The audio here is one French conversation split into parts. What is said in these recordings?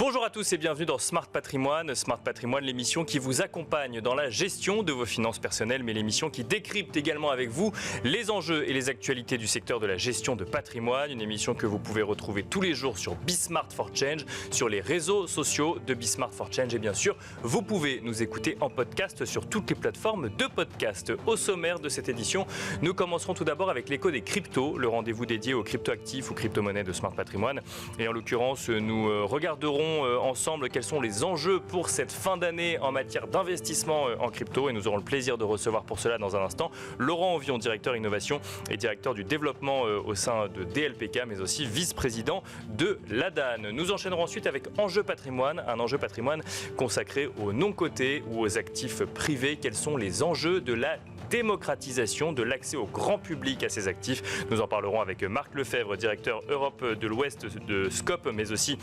Bonjour à tous et bienvenue dans Smart Patrimoine. Smart Patrimoine, l'émission qui vous accompagne dans la gestion de vos finances personnelles, mais l'émission qui décrypte également avec vous les enjeux et les actualités du secteur de la gestion de patrimoine. Une émission que vous pouvez retrouver tous les jours sur Smart for Change, sur les réseaux sociaux de Smart for Change. Et bien sûr, vous pouvez nous écouter en podcast sur toutes les plateformes de podcast. Au sommaire de cette édition, nous commencerons tout d'abord avec l'écho des cryptos, le rendez-vous dédié aux cryptoactifs ou crypto-monnaies de Smart Patrimoine. Et en l'occurrence, nous regarderons ensemble quels sont les enjeux pour cette fin d'année en matière d'investissement en crypto, et nous aurons le plaisir de recevoir pour cela dans un instant Laurent Anvion, directeur innovation et directeur du développement au sein de DLPK, mais aussi vice-président de l'ADAN. Nous enchaînerons ensuite avec Enjeu Patrimoine, un enjeu patrimoine consacré aux non-cotés ou aux actifs privés. Quels sont les enjeux de la démocratisation de l'accès au grand public à ces actifs? Nous en parlerons avec Marc Lefebvre, directeur Europe de l'Ouest de Scope, mais aussi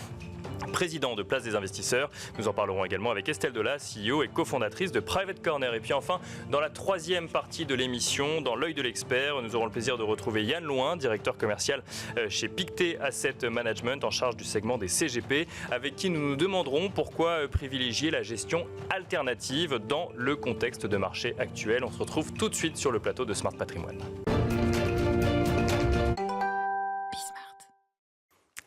président de Place des Investisseurs. Nous en parlerons également avec Estelle Delas, CEO et cofondatrice de Private Corner. Et puis enfin, dans la troisième partie de l'émission, dans l'œil de l'expert, nous aurons le plaisir de retrouver Yann Loin, directeur commercial chez Pictet Asset Management, en charge du segment des CGP, avec qui nous nous demanderons pourquoi privilégier la gestion alternative dans le contexte de marché actuel. On se retrouve tout de suite sur le plateau de Smart Patrimoine.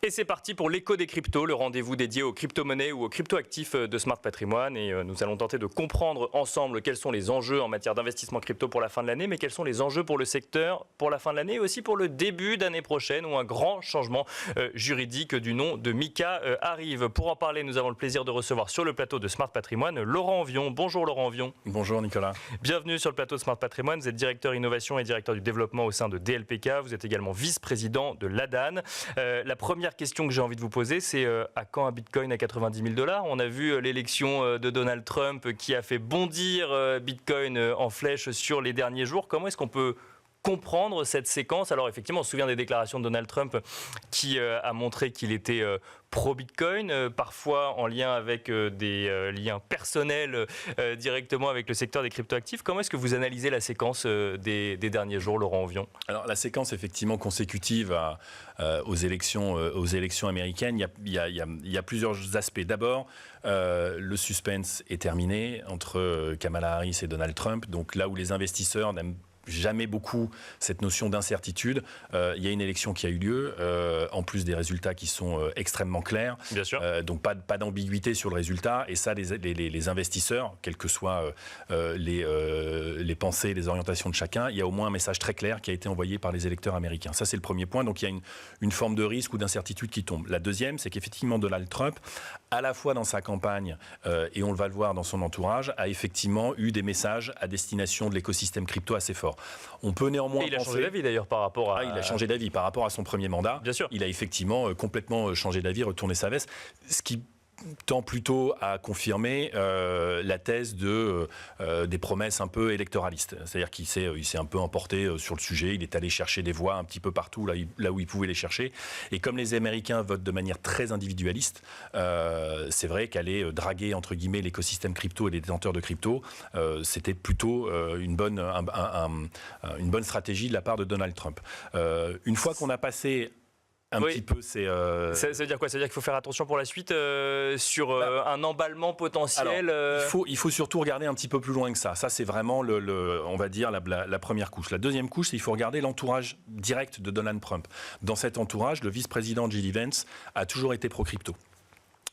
Et c'est parti pour l'écho des cryptos, le rendez-vous dédié aux crypto-monnaies ou aux crypto-actifs de Smart Patrimoine. Et nous allons tenter de comprendre ensemble quels sont les enjeux en matière d'investissement crypto pour la fin de l'année, mais quels sont les enjeux pour le secteur pour la fin de l'année et aussi pour le début d'année prochaine où un grand changement juridique du nom de MiCA arrive. Pour en parler, nous avons le plaisir de recevoir sur le plateau de Smart Patrimoine Laurent Anvion. Bonjour Laurent Anvion. Bonjour Nicolas. Bienvenue sur le plateau de Smart Patrimoine. Vous êtes directeur innovation et directeur du développement au sein de DLPK. Vous êtes également vice-président de l'ADAN. La première question que j'ai envie de vous poser, c'est à quand un bitcoin à 90 000 $? On a vu l'élection de Donald Trump qui a fait bondir bitcoin en flèche sur les derniers jours. Comment est-ce qu'on peut comprendre cette séquence? Alors effectivement, on se souvient des déclarations de Donald Trump qui a montré qu'il était pro-Bitcoin, parfois en lien avec des liens personnels directement avec le secteur des cryptoactifs. Comment est-ce que vous analysez la séquence des derniers jours, Laurent Anvion? Alors la séquence effectivement consécutive aux élections américaines, il y a plusieurs aspects. D'abord, le suspense est terminé entre Kamala Harris et Donald Trump. Donc là où les investisseurs n'aiment jamais beaucoup cette notion d'incertitude. Il y a une élection qui a eu lieu, en plus des résultats qui sont extrêmement clairs. Bien sûr. Donc pas d'ambiguïté sur le résultat. Et ça, les investisseurs, quelles que soient les pensées, les orientations de chacun, il y a au moins un message très clair qui a été envoyé par les électeurs américains. Ça, c'est le premier point. Donc il y a une forme de risque ou d'incertitude qui tombe. La deuxième, c'est qu'effectivement Donald Trump, à la fois dans sa campagne, et on va le voir dans son entourage, a effectivement eu des messages à destination de l'écosystème crypto assez forts. On peut néanmoins il a changé d'avis d'ailleurs par rapport à... il a changé d'avis par rapport à son premier mandat. Bien sûr. Il a effectivement complètement changé d'avis, retourné sa veste. Ce qui tend plutôt à confirmer la thèse des promesses un peu électoralistes. C'est-à-dire qu'il s'est un peu emporté sur le sujet, il est allé chercher des voix un petit peu partout, là où il pouvait les chercher. Et comme les Américains votent de manière très individualiste, c'est vrai qu'aller draguer, entre guillemets, l'écosystème crypto et les détenteurs de crypto, c'était plutôt une bonne stratégie de la part de Donald Trump. Une fois qu'on a passé petit peu, ça veut dire quoi? Ça veut dire qu'il faut faire attention pour la suite sur un emballement potentiel. Alors, il faut surtout regarder un petit peu plus loin que ça. Ça, c'est vraiment on va dire la première couche. La deuxième couche, c'est qu'il faut regarder l'entourage direct de Donald Trump. Dans cet entourage, le vice-président J.D. Vance a toujours été pro-crypto.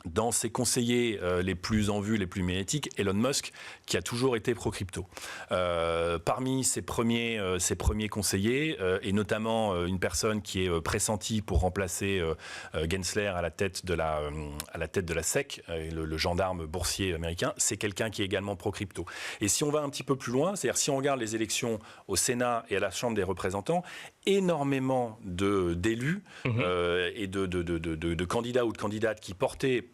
Dans ses conseillers les plus en vue, les plus médiatiques, Elon Musk, qui a toujours été pro-crypto. Parmi ses premiers conseillers, et notamment une personne qui est pressentie pour remplacer Gensler à la tête de la SEC, le gendarme boursier américain, c'est quelqu'un qui est également pro-crypto. Et si on va un petit peu plus loin, c'est-à-dire si on regarde les élections au Sénat et à la Chambre des représentants, énormément d'élus et de candidats ou de candidates qui portaient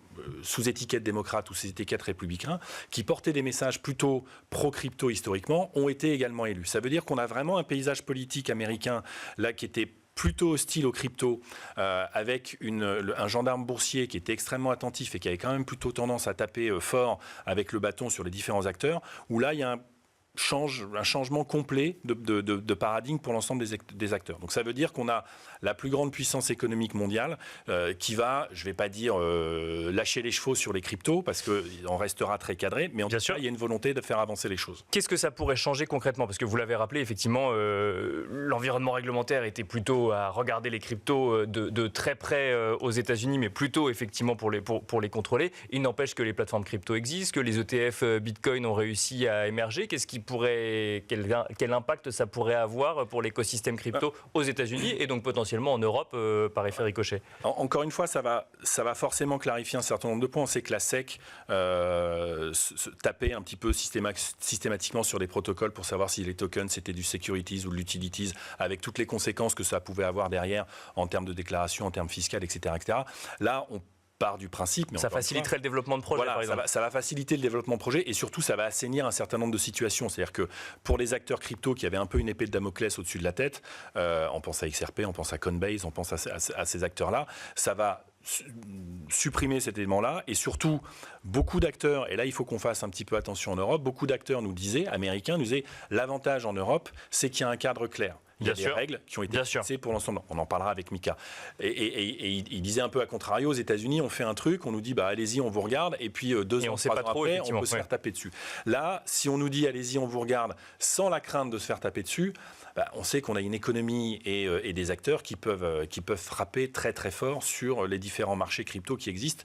sous étiquette démocrate ou sous étiquette républicain, qui portaient des messages plutôt pro-crypto historiquement, ont été également élus. Ça veut dire qu'on a vraiment un paysage politique américain là qui était plutôt hostile aux cryptos, avec un gendarme boursier qui était extrêmement attentif et qui avait quand même plutôt tendance à taper fort avec le bâton sur les différents acteurs, où là il y a un changement complet de paradigme pour l'ensemble des acteurs. Donc ça veut dire qu'on a la plus grande puissance économique mondiale qui va, je ne vais pas dire lâcher les chevaux sur les cryptos, parce qu'on restera très cadré, mais en tout cas, il y a une volonté de faire avancer les choses. Qu'est-ce que ça pourrait changer concrètement? Parce que vous l'avez rappelé, effectivement, l'environnement réglementaire était plutôt à regarder les cryptos de très près aux États-Unis, mais plutôt effectivement pour les contrôler. Il n'empêche que les plateformes crypto existent, que les ETF Bitcoin ont réussi à émerger. Quel impact ça pourrait avoir pour l'écosystème crypto aux États-Unis et donc potentiellement en Europe par effet ricochet? Encore une fois, ça va forcément clarifier un certain nombre de points. On sait que la SEC tapait un petit peu systématiquement sur les protocoles pour savoir si les tokens c'était du securities ou de l'utilities, avec toutes les conséquences que ça pouvait avoir derrière en termes de déclaration, en termes fiscaux, etc. Là, on part du principe. Mais ça faciliterait le développement de projets, par exemple. Ça va faciliter le développement de projets et surtout, ça va assainir un certain nombre de situations. C'est-à-dire que pour les acteurs crypto qui avaient un peu une épée de Damoclès au-dessus de la tête, on pense à XRP, on pense à Coinbase, on pense à ces acteurs-là, ça va supprimer cet élément-là et surtout beaucoup d'acteurs, et là il faut qu'on fasse un petit peu attention en Europe, beaucoup d'acteurs américains nous disaient l'avantage en Europe c'est qu'il y a un cadre clair. Il y a des règles qui ont été fixées pour l'ensemble. On en parlera avec Mika. Et il disait un peu à contrario, aux États-Unis, on fait un truc, on nous dit allez-y, on vous regarde, et puis 2 ans, 3 ans après, on peut se faire taper dessus. Là, si on nous dit allez-y, on vous regarde, sans la crainte de se faire taper dessus, on sait qu'on a une économie et des acteurs qui peuvent frapper très très fort sur les différents marchés crypto qui existent.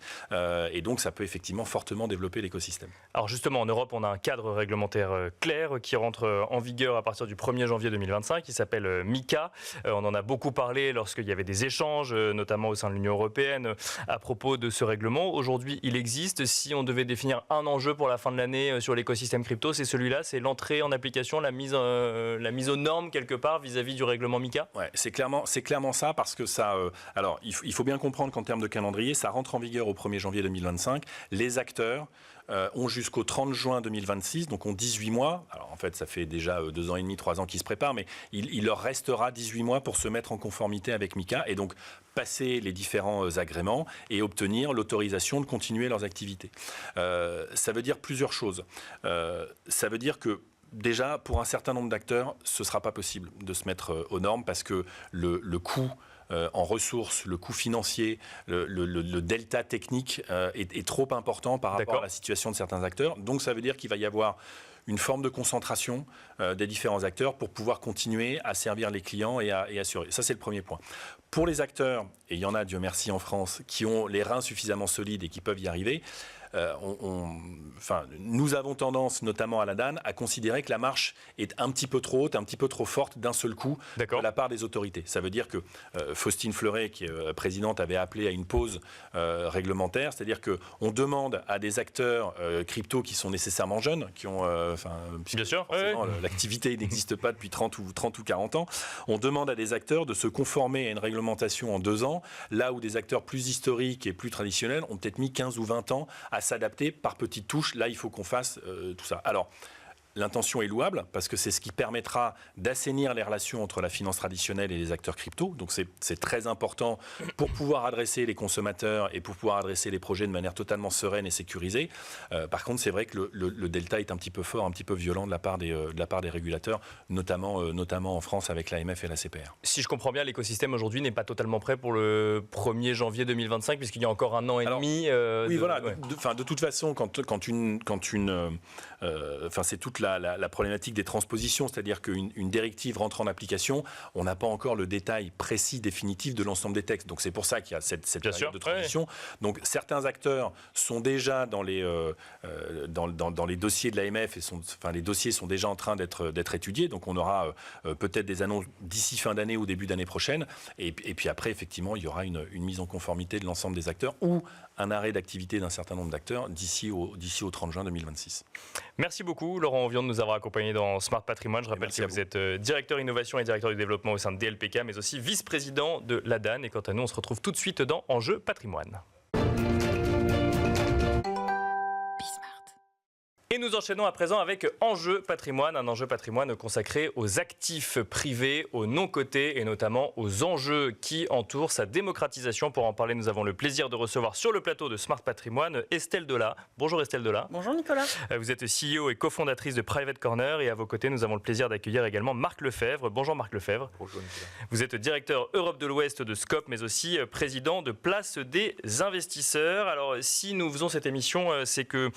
Et donc, ça peut effectivement fortement développer l'écosystème. Alors justement, en Europe, on a un cadre réglementaire clair qui rentre en vigueur à partir du 1er janvier 2025, qui s'appelle Mika. On en a beaucoup parlé lorsqu'il y avait des échanges, notamment au sein de l'Union européenne, à propos de ce règlement. Aujourd'hui, il existe. Si on devait définir un enjeu pour la fin de l'année sur l'écosystème crypto, c'est celui-là, c'est l'entrée en application, la mise aux normes quelque part vis-à-vis du règlement Mika. Ouais, c'est clairement ça, parce que ça. Alors, il faut bien comprendre qu'en termes de calendrier, ça rentre en vigueur au 1er janvier 2025. Les acteurs ont jusqu'au 30 juin 2026, donc ont 18 mois. Alors en fait, ça fait déjà 2 ans et demi, 3 ans qu'ils se préparent, mais il leur restera 18 mois pour se mettre en conformité avec Mika et donc passer les différents agréments et obtenir l'autorisation de continuer leurs activités. Ça veut dire plusieurs choses. Ça veut dire que déjà, pour un certain nombre d'acteurs, ce ne sera pas possible de se mettre aux normes parce que le coût en ressources, le coût financier, le delta technique est trop important par rapport à la situation de certains acteurs. Donc ça veut dire qu'il va y avoir une forme de concentration des différents acteurs pour pouvoir continuer à servir les clients et assurer. Ça, c'est le premier point. Pour les acteurs, et il y en a, Dieu merci, en France, qui ont les reins suffisamment solides et qui peuvent y arriver, nous avons tendance, notamment à la DAN, à considérer que la marche est un petit peu trop haute, un petit peu trop forte d'un seul coup de la part des autorités. Ça veut dire que Faustine Fleuret, qui est présidente, avait appelé à une pause réglementaire, c'est-à-dire qu'on demande à des acteurs crypto qui sont nécessairement jeunes, qui ont, bien sûr, l'activité n'existe pas depuis 30 ou 40 ans, on demande à des acteurs de se conformer à une réglementation en 2 ans, là où des acteurs plus historiques et plus traditionnels ont peut-être mis 15 ou 20 ans à s'adapter par petites touches. Là, il faut qu'on fasse tout ça. Alors, l'intention est louable parce que c'est ce qui permettra d'assainir les relations entre la finance traditionnelle et les acteurs crypto. Donc c'est très important pour pouvoir adresser les consommateurs et pour pouvoir adresser les projets de manière totalement sereine et sécurisée. Par contre, c'est vrai que le delta est un petit peu fort, un petit peu violent de la part des régulateurs, notamment en France avec l'AMF et la CPR. Si je comprends bien, l'écosystème aujourd'hui n'est pas totalement prêt pour le 1er janvier 2025 puisqu'il y a encore 1 an et demi. Oui, voilà. De toute façon, c'est toute la problématique des transpositions, c'est-à-dire qu'une directive rentre en application, on n'a pas encore le détail précis, définitif de l'ensemble des textes. Donc c'est pour ça qu'il y a cette période de transition. Donc certains acteurs sont déjà dans les dossiers de l'AMF, les dossiers sont déjà en train d'être étudiés. Donc on aura peut-être des annonces d'ici fin d'année ou début d'année prochaine. Et puis après, effectivement, il y aura une mise en conformité de l'ensemble des acteurs ou un arrêt d'activité d'un certain nombre d'acteurs d'ici au 30 juin 2026. Merci beaucoup, Laurent Ovion, de nous avoir accompagnés dans Smart Patrimoine. Je rappelle que vous êtes directeur innovation et directeur du développement au sein de DLPK, mais aussi vice-président de la DAN. Et quant à nous, on se retrouve tout de suite dans Enjeu Patrimoine. Et nous enchaînons à présent avec Enjeu patrimoine, un enjeu patrimoine consacré aux actifs privés, aux non-cotés et notamment aux enjeux qui entourent sa démocratisation. Pour en parler, nous avons le plaisir de recevoir sur le plateau de Smart Patrimoine Estelle Delat. Bonjour Estelle Delat. Bonjour Nicolas. Vous êtes CEO et cofondatrice de Private Corner et à vos côtés, nous avons le plaisir d'accueillir également Marc Lefebvre. Bonjour Marc Lefebvre. Bonjour Nicolas. Vous êtes directeur Europe de l'Ouest de Scope, mais aussi président de Place des investisseurs. Alors, si nous faisons cette émission, c'est que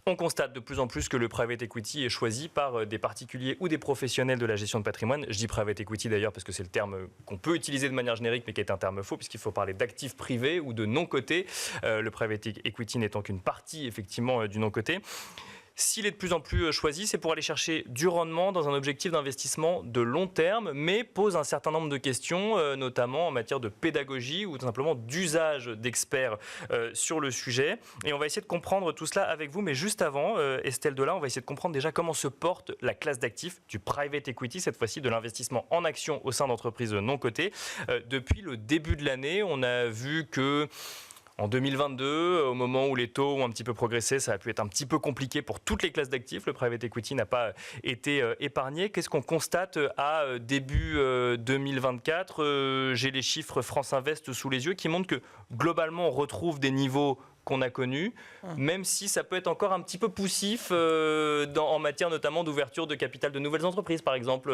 on constate de plus en plus que le private equity est choisi par des particuliers ou des professionnels de la gestion de patrimoine. Je dis private equity d'ailleurs parce que c'est le terme qu'on peut utiliser de manière générique, mais qui est un terme faux, puisqu'il faut parler d'actifs privés ou de non-cotés. Le private equity n'étant qu'une partie, effectivement, du non-coté. S'il est de plus en plus choisi, c'est pour aller chercher du rendement dans un objectif d'investissement de long terme, mais pose un certain nombre de questions, notamment en matière de pédagogie ou tout simplement d'usage d'experts sur le sujet. Et on va essayer de comprendre tout cela avec vous. Mais juste avant, Estelle Delat, on va essayer de comprendre déjà comment se porte la classe d'actifs du private equity, cette fois-ci de l'investissement en actions au sein d'entreprises non cotées. Depuis le début de l'année, on a vu que en 2022, au moment où les taux ont un petit peu progressé, ça a pu être un petit peu compliqué pour toutes les classes d'actifs. Le private equity n'a pas été épargné. Qu'est-ce qu'on constate à début 2024 ? J'ai les chiffres France Invest sous les yeux qui montrent que globalement, on retrouve des niveaux qu'on a connus, même si ça peut être encore un petit peu poussif en matière notamment d'ouverture de capital de nouvelles entreprises, par exemple,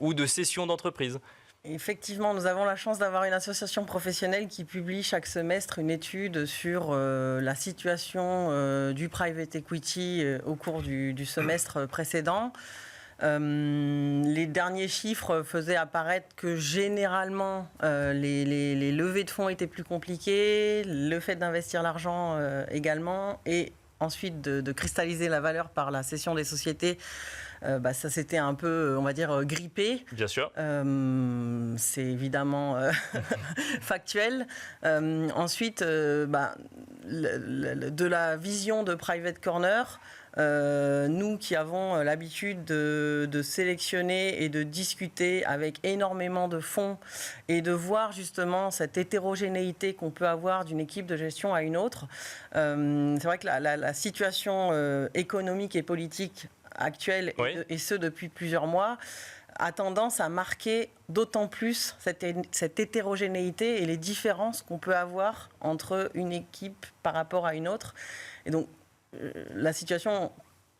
ou de cession d'entreprises. Effectivement, nous avons la chance d'avoir une association professionnelle qui publie chaque semestre une étude sur la situation du private equity au cours du semestre précédent. Les derniers chiffres faisaient apparaître que généralement les levées de fonds étaient plus compliquées, le fait d'investir l'argent également, et ensuite de cristalliser la valeur par la cession des sociétés. Ça s'était un peu, on va dire, grippé. Bien sûr. C'est évidemment factuel. Ensuite, de la vision de Private Corner, nous qui avons l'habitude de sélectionner et de discuter avec énormément de fonds et de voir justement cette hétérogénéité qu'on peut avoir d'une équipe de gestion à une autre, c'est vrai que la situation économique et politique actuelle, oui, et ce depuis plusieurs mois, a tendance à marquer d'autant plus cette hétérogénéité et les différences qu'on peut avoir entre une équipe par rapport à une autre. Et donc, la situation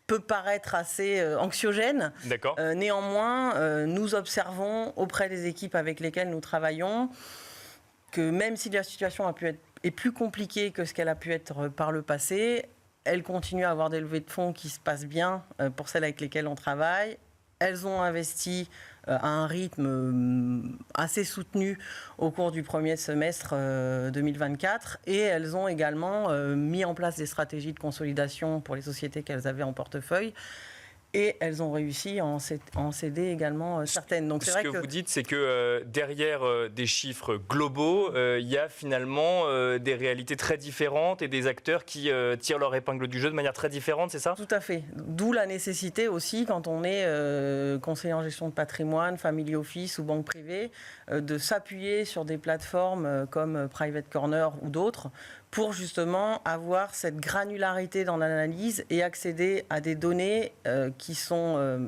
peut paraître assez anxiogène. D'accord. Néanmoins, nous observons auprès des équipes avec lesquelles nous travaillons que même si la situation est plus compliquée que ce qu'elle a pu être par le passé, elles continuent à avoir des levées de fonds qui se passent bien pour celles avec lesquelles on travaille. Elles ont investi à un rythme assez soutenu au cours du premier semestre 2024 et elles ont également mis en place des stratégies de consolidation pour les sociétés qu'elles avaient en portefeuille. Et elles ont réussi à en céder également certaines. Donc, c'est vrai que vous dites, c'est que derrière des chiffres globaux, il y a finalement des réalités très différentes et des acteurs qui tirent leur épingle du jeu de manière très différente, c'est ça ? Tout à fait. D'où la nécessité aussi, quand on est conseiller en gestion de patrimoine, family office ou banque privée, de s'appuyer sur des plateformes comme Private Corner ou d'autres pour justement avoir cette granularité dans l'analyse et accéder à des données qui sont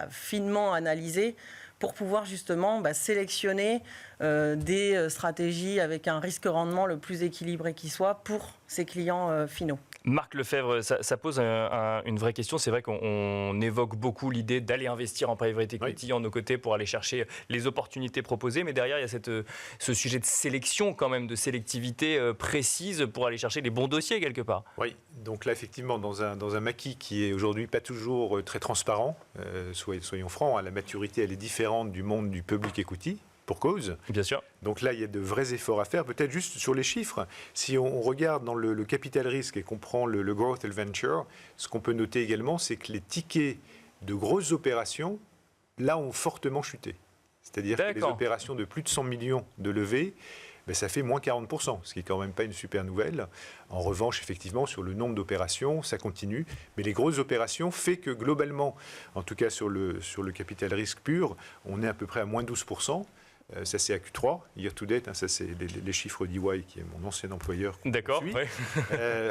finement analysées pour pouvoir justement sélectionner des stratégies avec un risque-rendement le plus équilibré qui soit pour ses clients finaux. Marc Lefebvre, ça pose une vraie question. C'est vrai qu'on évoque beaucoup l'idée d'aller investir en private equity, oui, en nos côtés pour aller chercher les opportunités proposées. Mais derrière, il y a ce sujet de sélection quand même, de sélectivité précise pour aller chercher les bons dossiers quelque part. Oui, donc là effectivement, dans un maquis qui est aujourd'hui pas toujours très transparent, soyons francs, la maturité elle est différente du monde du public equity. Pour cause. Bien sûr. Donc là, il y a de vrais efforts à faire. Peut-être juste sur les chiffres. Si on regarde dans le capital risque et qu'on prend le growth et le venture, ce qu'on peut noter également, c'est que les tickets de grosses opérations, là, ont fortement chuté. C'est-à-dire que les opérations de plus de 100 millions de levées, ça fait moins 40%, ce qui n'est quand même pas une super nouvelle. En revanche, effectivement, sur le nombre d'opérations, ça continue. Mais les grosses opérations fait que globalement, en tout cas sur le capital risque pur, on est à peu près à moins 12%. Ça, c'est à Q3, year to date. Ça, c'est les chiffres d'EY, qui est mon ancien employeur. D'accord. Ouais.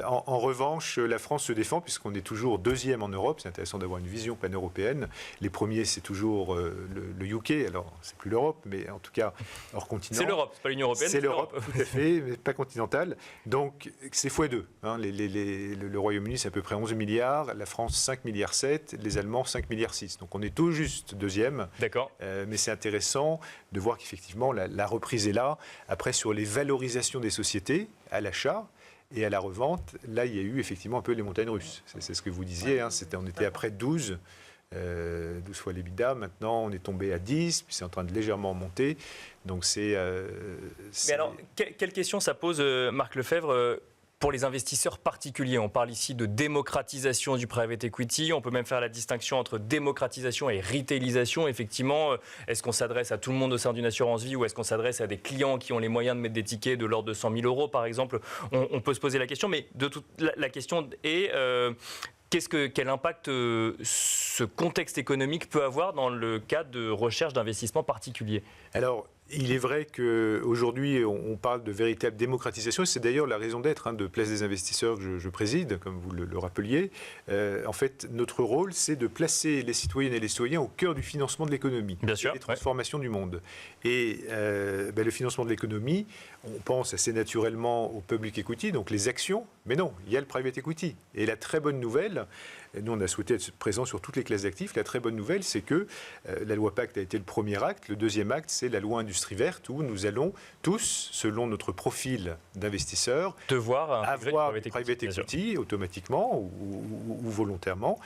En revanche, la France se défend puisqu'on est toujours deuxième en Europe. C'est intéressant d'avoir une vision pan-européenne. Les premiers, c'est toujours le UK. Alors, c'est plus l'Europe, mais en tout cas, hors continent. C'est l'Europe, c'est pas l'Union européenne. C'est l'Europe, tout à fait, mais pas continentale. Donc, c'est x2. Hein. Le Royaume-Uni, c'est à peu près 11 milliards. La France, 5,7 milliards. Les Allemands, 5,6 milliards. Donc, on est tout juste deuxième. D'accord. Mais c'est intéressant de voir qu'effectivement, la reprise est là. Après, sur les valorisations des sociétés, à l'achat et à la revente, là, il y a eu effectivement un peu les montagnes russes. C'est ce que vous disiez. Hein. On était après 12 fois l'EBITDA. Maintenant, on est tombé à 10, puis c'est en train de légèrement monter. Donc, Mais alors, quelle question ça pose, Marc Lefebvre, pour les investisseurs particuliers? On parle ici de démocratisation du private equity. On peut même faire la distinction entre démocratisation et retailisation. Effectivement, est-ce qu'on s'adresse à tout le monde au sein d'une assurance vie ou est-ce qu'on s'adresse à des clients qui ont les moyens de mettre des tickets de l'ordre de 100 000 euros, par exemple? On peut se poser la question, mais la question est... quel impact ce contexte économique peut avoir dans le cadre de recherche d'investissement particulier? Alors, il est vrai qu'aujourd'hui, on parle de véritable démocratisation. C'est d'ailleurs la raison d'être de Place des investisseurs que je préside, comme vous le rappeliez. En fait, notre rôle, c'est de placer les citoyennes et les citoyens au cœur du financement de l'économie. Bien sûr, et des transformations du monde. Et le financement de l'économie, on pense assez naturellement au public equity, donc les actions. Mais non, il y a le private equity. Et la très bonne nouvelle, nous, on a souhaité être présents sur toutes les classes d'actifs. La très bonne nouvelle, c'est que la loi Pacte a été le premier acte. Le deuxième acte, c'est la loi Industrie verte, où nous allons tous, selon notre profil d'investisseur, avoir du private equity automatiquement ou volontairement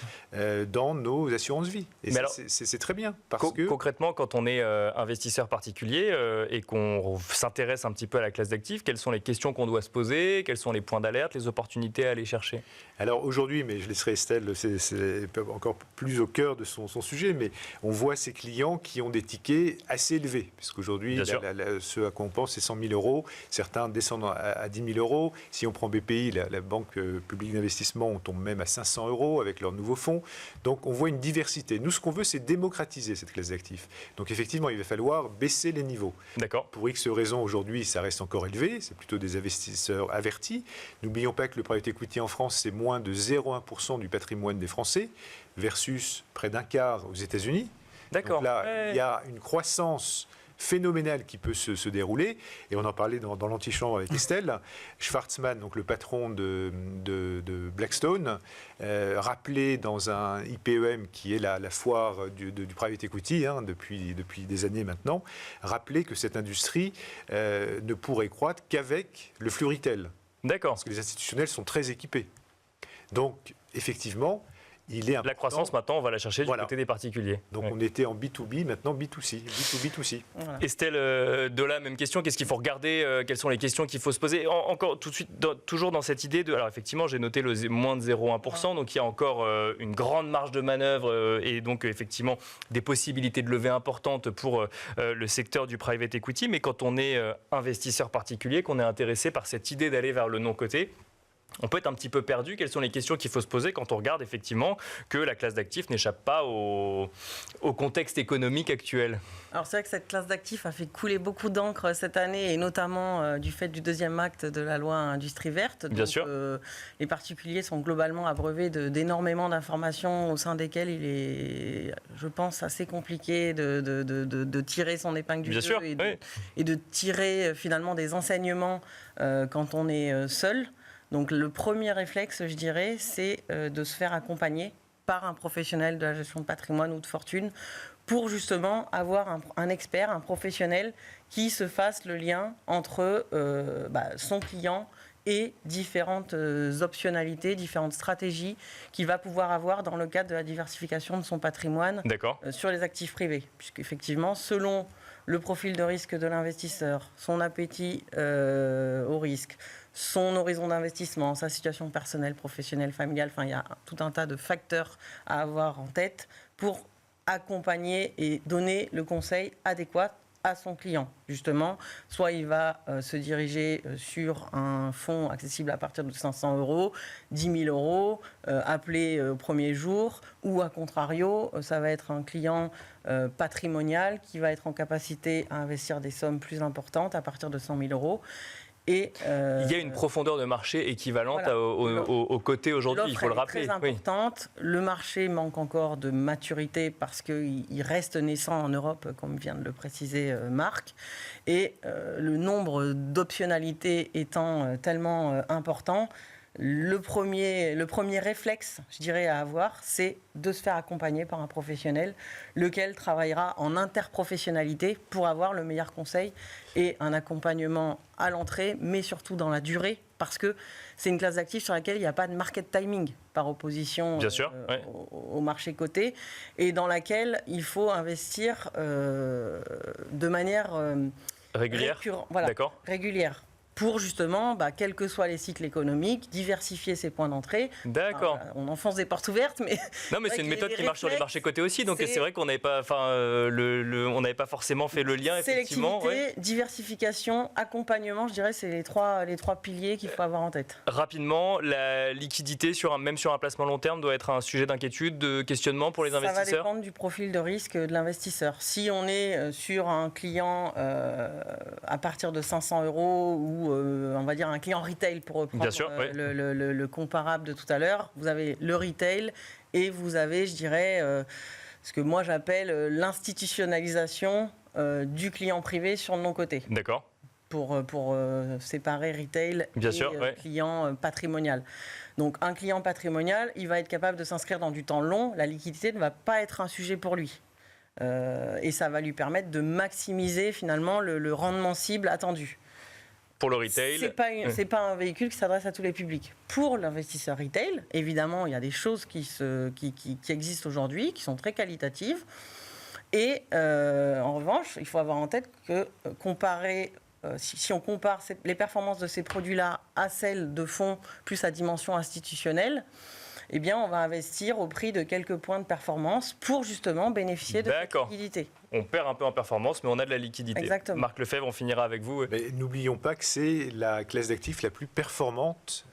dans nos assurances vie. Et c'est très bien. Parce que concrètement, quand on est investisseur particulier et qu'on s'intéresse un petit peu à la classe d'actifs, quelles sont les questions qu'on doit se poser? Quels sont les points d'alerte, les opportunités à aller chercher? Alors aujourd'hui, mais je laisserai Estelle, c'est encore plus au cœur de son sujet, mais on voit ces clients qui ont des tickets assez élevés, puisqu'aujourd'hui, ce à quoi on pense, c'est 100 000 euros. Certains descendent à 10 000 euros. Si on prend BPI, la Banque publique d'investissement, on tombe même à 500 euros avec leurs nouveaux fonds. Donc on voit une diversité. Nous, ce qu'on veut, c'est démocratiser cette classe d'actifs. Donc effectivement, il va falloir baisser les niveaux. D'accord. Pour X raisons, aujourd'hui, ça reste encore élevé. C'est plutôt des investisseurs avertis. N'oublions pas que le private equity en France, c'est moins de 0,1% du patrimoine des Français versus près d'un quart aux États-Unis. D'accord. Donc là, il y a une croissance phénoménal qui peut se dérouler. Et on en parlait dans l'antichambre avec Estelle. Schwarzman, donc le patron de Blackstone, rappelait dans un IPEM, qui est la foire du private equity depuis des années maintenant, rappelait que cette industrie ne pourrait croître qu'avec le flux retail. D'accord. Parce que les institutionnels sont très équipés. Donc, effectivement, il est important. La croissance, maintenant, on va la chercher du côté des particuliers. Donc, on était en B2B, maintenant B2C. B2B2C. Voilà. Estelle Dola, même question. Qu'est-ce qu'il faut regarder? Quelles sont les questions qu'il faut se poser? Encore tout de suite, toujours dans cette idée de... Alors, effectivement, j'ai noté le moins de 0,1%. Donc, il y a encore une grande marge de manœuvre et donc, effectivement, des possibilités de levée importantes pour le secteur du private equity. Mais quand on est investisseur particulier, qu'on est intéressé par cette idée d'aller vers le non-coté, on peut être un petit peu perdu. Quelles sont les questions qu'il faut se poser quand on regarde effectivement que la classe d'actifs n'échappe pas au contexte économique actuel? Alors c'est vrai que cette classe d'actifs a fait couler beaucoup d'encre cette année, et notamment du fait du deuxième acte de la loi Industrie verte. Bien sûr. Les particuliers sont globalement abreuvés d'énormément d'informations au sein desquelles il est, je pense, assez compliqué de tirer son épingle du jeu et de tirer finalement des enseignements quand on est seul. Donc le premier réflexe, je dirais, c'est de se faire accompagner par un professionnel de la gestion de patrimoine ou de fortune pour justement avoir un expert, un professionnel qui se fasse le lien entre son client et différentes optionnalités, différentes stratégies qu'il va pouvoir avoir dans le cadre de la diversification de son patrimoine sur les actifs privés. Puisqu'effectivement, selon le profil de risque de l'investisseur, son appétit au risque, son horizon d'investissement, sa situation personnelle, professionnelle, familiale, il y a tout un tas de facteurs à avoir en tête pour accompagner et donner le conseil adéquat à son client, justement. Soit il va se diriger sur un fonds accessible à partir de 500 €, 10 000 €, appelé au premier jour, ou à contrario, ça va être un client patrimonial qui va être en capacité à investir des sommes plus importantes à partir de 100 000 €. Et, il y a une profondeur de marché équivalente voilà. au côté aujourd'hui, il faut le rappeler. L'offre est très importante. Le marché manque encore de maturité parce qu'il reste naissant en Europe, comme vient de le préciser Marc. Et le nombre d'optionnalités étant tellement important, le premier réflexe, je dirais, à avoir, c'est de se faire accompagner par un professionnel, lequel travaillera en interprofessionnalité pour avoir le meilleur conseil et un accompagnement à l'entrée, mais surtout dans la durée, parce que c'est une classe d'actifs sur laquelle il n'y a pas de market timing par opposition au marché coté, et dans laquelle il faut investir de manière régulière. Régulière. Pour justement, quels que soient les cycles économiques, diversifier ses points d'entrée. D'accord. On enfonce des portes ouvertes, mais... Non, mais c'est une méthode qui marche sur les marchés cotés aussi, donc c'est vrai qu'on n'avait pas, on n'avait pas forcément fait le lien, effectivement. Sélectivité, diversification, accompagnement, je dirais, c'est les trois piliers qu'il faut avoir en tête. Rapidement, la liquidité, même sur un placement long terme, doit être un sujet d'inquiétude, de questionnement pour les investisseurs? Ça va dépendre du profil de risque de l'investisseur. Si on est sur un client à partir de 500 € ou on va dire un client retail pour reprendre le comparable de tout à l'heure, vous avez le retail et vous avez, je dirais, ce que moi j'appelle l'institutionnalisation du client privé sur le non-coté. D'accord. Pour séparer retail et client patrimonial. Donc un client patrimonial, il va être capable de s'inscrire dans du temps long, la liquidité ne va pas être un sujet pour lui. Et ça va lui permettre de maximiser finalement le rendement cible attendu. Pour le retail, c'est pas un véhicule qui s'adresse à tous les publics. Pour l'investisseur retail, évidemment, il y a des choses qui existent aujourd'hui, qui sont très qualitatives. Et en revanche, il faut avoir en tête que si on compare les performances de ces produits-là à celles de fonds plus à dimension institutionnelle, eh bien, on va investir au prix de quelques points de performance pour justement bénéficier de cette liquidité. On perd un peu en performance, mais on a de la liquidité. Exactement. Marc Lefebvre, on finira avec vous. Mais n'oublions pas que c'est la classe d'actifs la plus performante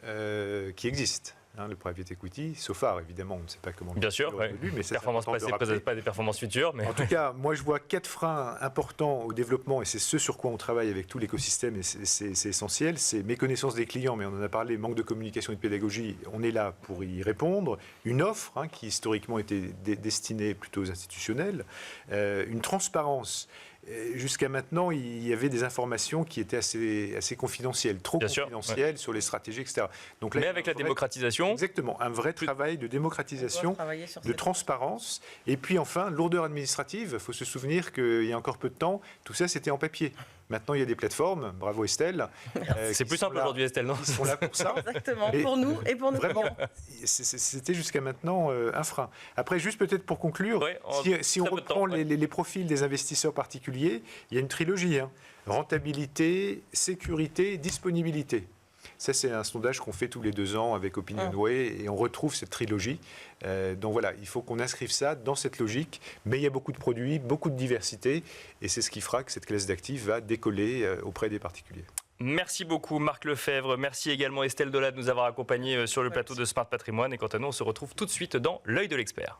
qui existe. Le private equity, so far, évidemment, on ne sait pas comment... Bien sûr, mais c'est performances passées, peut-être pas des performances futures. Mais... En tout cas, moi, je vois 4 freins importants au développement, et c'est ce sur quoi on travaille avec tout l'écosystème, et c'est essentiel. C'est méconnaissance des clients, mais on en a parlé, manque de communication et de pédagogie, on est là pour y répondre. Une offre qui historiquement était destinée plutôt aux institutionnels, une transparence. Jusqu'à maintenant, il y avait des informations qui étaient assez confidentielles, trop confidentielles sur les stratégies, etc. Donc là, mais avec la démocratisation... Exactement, un vrai travail de démocratisation, de transparence. Et puis enfin, lourdeur administrative. Il faut se souvenir qu'il y a encore peu de temps, tout ça, c'était en papier. Maintenant, il y a des plateformes. Bravo Estelle. C'est plus simple aujourd'hui, Estelle, non? Ils sont là pour ça. Exactement, pour nous et pour nous. Vraiment, c'était jusqu'à maintenant un frein. Après, juste peut-être pour conclure, si on reprend les profils des investisseurs particuliers, il y a une trilogie. Rentabilité, sécurité, disponibilité. Ça, c'est un sondage qu'on fait tous les 2 ans avec Opinionway et on retrouve cette trilogie. Donc voilà, il faut qu'on inscrive ça dans cette logique. Mais il y a beaucoup de produits, beaucoup de diversité et c'est ce qui fera que cette classe d'actifs va décoller auprès des particuliers. Merci beaucoup Marc Lefebvre. Merci également Estelle Dolat de nous avoir accompagnés sur le plateau de Smart Patrimoine. Et quant à nous, on se retrouve tout de suite dans l'œil de l'expert.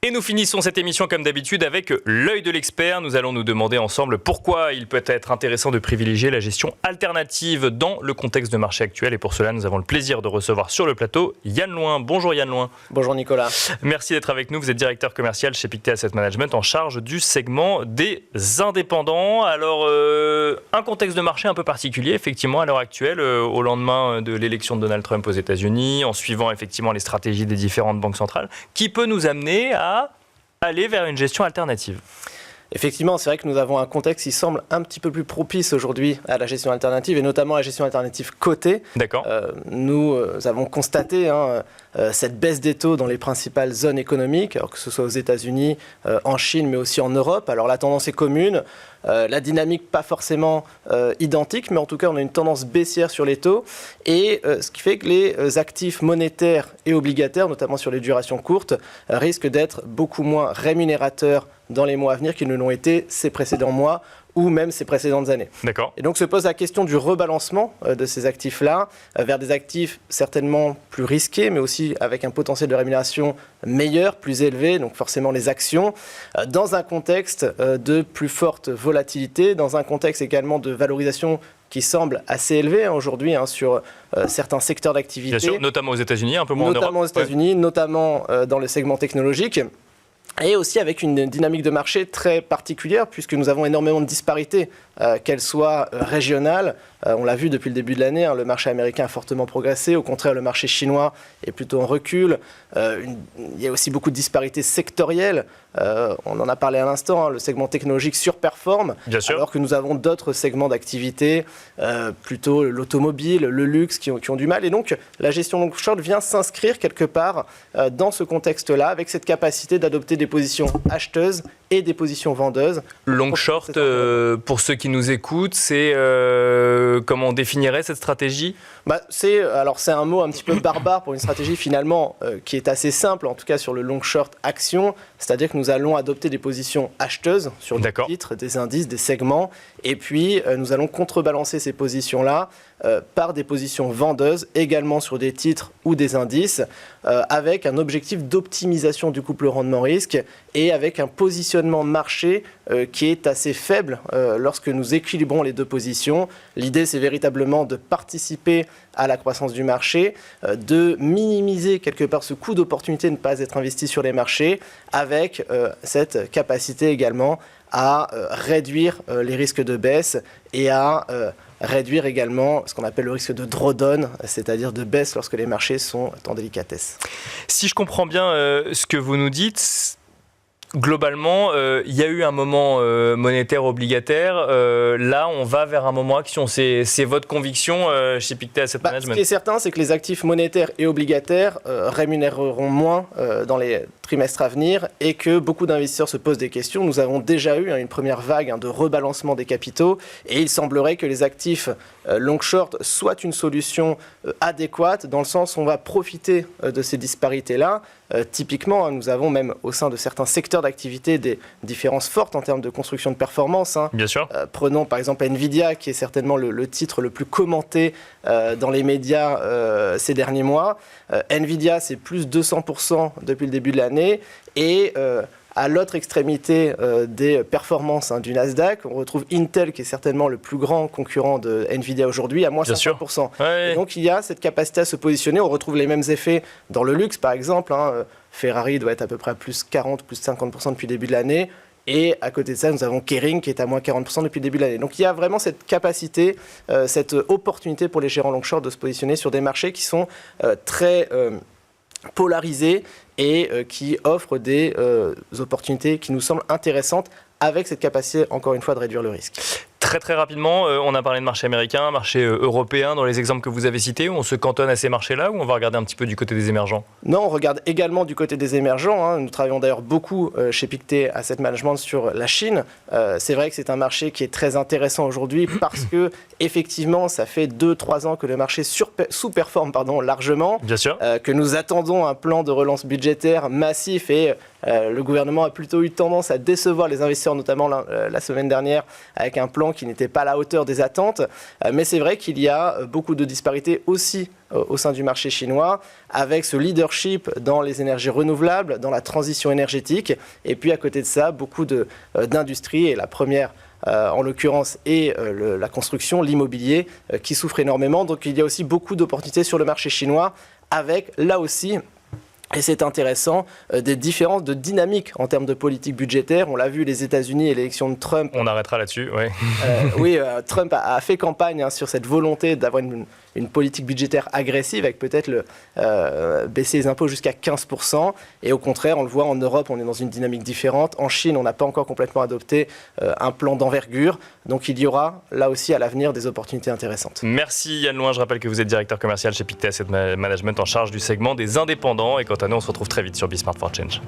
Et nous finissons cette émission comme d'habitude avec l'œil de l'expert. Nous allons nous demander ensemble pourquoi il peut être intéressant de privilégier la gestion alternative dans le contexte de marché actuel. Et pour cela, nous avons le plaisir de recevoir sur le plateau Yann Loin. Bonjour Yann Loin. Bonjour Nicolas. Merci d'être avec nous. Vous êtes directeur commercial chez Pictet Asset Management en charge du segment des indépendants. Alors, un contexte de marché un peu particulier, effectivement, à l'heure actuelle, au lendemain de l'élection de Donald Trump aux États-Unis, en suivant effectivement les stratégies des différentes banques centrales, qui peut nous amener à aller vers une gestion alternative? Effectivement, c'est vrai que nous avons un contexte qui semble un petit peu plus propice aujourd'hui à la gestion alternative et notamment à la gestion alternative cotée. D'accord. Nous avons constaté cette baisse des taux dans les principales zones économiques, alors que ce soit aux États-Unis, en Chine, mais aussi en Europe. Alors la tendance est commune. La dynamique pas forcément identique, mais en tout cas on a une tendance baissière sur les taux et ce qui fait que les actifs monétaires et obligataires, notamment sur les durations courtes, risquent d'être beaucoup moins rémunérateurs dans les mois à venir qu'ils ne l'ont été ces précédents mois ou même ces précédentes années. D'accord. Et donc se pose la question du rebalancement de ces actifs-là vers des actifs certainement plus risqués, mais aussi avec un potentiel de rémunération meilleur, plus élevé, donc forcément les actions, dans un contexte de plus forte volatilité, dans un contexte également de valorisation qui semble assez élevé aujourd'hui sur certains secteurs d'activité. Bien sûr, notamment aux États-Unis, un peu moins en Europe. Notamment aux États-Unis, notamment dans le segment technologique. Et aussi avec une dynamique de marché très particulière, puisque nous avons énormément de disparités, qu'elles soient régionales. On l'a vu depuis le début de l'année, le marché américain a fortement progressé. Au contraire, le marché chinois est plutôt en recul. Il y a aussi beaucoup de disparités sectorielles. On en a parlé à l'instant, le segment technologique surperforme, alors que nous avons d'autres segments d'activité, plutôt l'automobile, le luxe, qui ont du mal. Et donc, la gestion long short vient s'inscrire quelque part dans ce contexte-là, avec cette capacité d'adopter des positions acheteuses et des positions vendeuses. Long short, pour ceux qui nous écoutent, c'est comment on définirait cette stratégie ? C'est un mot un petit peu barbare pour une stratégie finalement qui est assez simple, en tout cas sur le long short action, c'est-à-dire que nous allons adopter des positions acheteuses sur des titres, des indices, des segments, et puis nous allons contrebalancer ces positions-là par des positions vendeuses, également sur des titres ou des indices, avec un objectif d'optimisation du couple rendement-risque et avec un positionnement marché qui est assez faible lorsque nous équilibrons les deux positions. L'idée, c'est véritablement de participer à la croissance du marché, de minimiser quelque part ce coût d'opportunité de ne pas être investi sur les marchés, avec cette capacité également à réduire les risques de baisse et à réduire également ce qu'on appelle le risque de drawdown, c'est-à-dire de baisse lorsque les marchés sont en délicatesse. Si je comprends bien ce que vous nous dites, globalement, il y a eu un moment monétaire obligataire. Là, on va vers un moment action. C'est votre conviction chez Pictet Asset Management. Ce qui est certain, c'est que les actifs monétaires et obligataires rémunéreront moins dans les trimestres à venir et que beaucoup d'investisseurs se posent des questions. Nous avons déjà eu une première vague de rebalancement des capitaux et il semblerait que les actifs long-short soient une solution adéquate dans le sens où on va profiter de ces disparités-là. Typiquement, nous avons même au sein de certains secteurs d'activité des différences fortes en termes de construction de performance. Bien sûr. Prenons par exemple Nvidia, qui est certainement le titre le plus commenté dans les médias ces derniers mois. Nvidia, c'est plus 200% depuis le début de l'année. Et à l'autre extrémité des performances du Nasdaq, on retrouve Intel, qui est certainement le plus grand concurrent de Nvidia aujourd'hui, à moins 50%. Ouais. Donc il y a cette capacité à se positionner. On retrouve les mêmes effets dans le luxe, par exemple. Ferrari doit être à peu près à plus 40, plus 50% depuis le début de l'année. Et à côté de ça, nous avons Kering qui est à moins 40% depuis le début de l'année. Donc il y a vraiment cette capacité, cette opportunité pour les gérants long short de se positionner sur des marchés qui sont très polarisés et qui offrent des opportunités qui nous semblent intéressantes avec cette capacité, encore une fois, de réduire le risque. Très très rapidement, on a parlé de marché américain, marché européen dans les exemples que vous avez cités. On se cantonne à ces marchés-là ou on va regarder un petit peu du côté des émergents ? Non, on regarde également du côté des émergents. Nous travaillons d'ailleurs beaucoup chez Pictet Asset Management sur la Chine. C'est vrai que c'est un marché qui est très intéressant aujourd'hui parce que effectivement, ça fait 2-3 ans que le marché sous-performe largement. Bien sûr. Que nous attendons un plan de relance budgétaire massif et le gouvernement a plutôt eu tendance à décevoir les investisseurs, notamment la semaine dernière, avec un plan qui n'était pas à la hauteur des attentes. Mais c'est vrai qu'il y a beaucoup de disparités aussi au sein du marché chinois, avec ce leadership dans les énergies renouvelables, dans la transition énergétique. Et puis à côté de ça, beaucoup d'industries, et la première en l'occurrence, et la construction, l'immobilier, qui souffre énormément. Donc il y a aussi beaucoup d'opportunités sur le marché chinois, avec là aussi Et c'est intéressant, des différences de dynamique en termes de politique budgétaire. On l'a vu, les États-Unis et l'élection de Trump. On arrêtera là-dessus, ouais. Oui, Trump a fait campagne sur cette volonté d'avoir une politique budgétaire agressive, avec peut-être baisser les impôts jusqu'à 15%. Et au contraire, on le voit en Europe, on est dans une dynamique différente. En Chine, on n'a pas encore complètement adopté un plan d'envergure. Donc il y aura là aussi à l'avenir des opportunités intéressantes. Merci Yann Loin, je rappelle que vous êtes directeur commercial chez Pictet Asset Management en charge du segment des indépendants. Et quant à nous, on se retrouve très vite sur Be Smart for Change.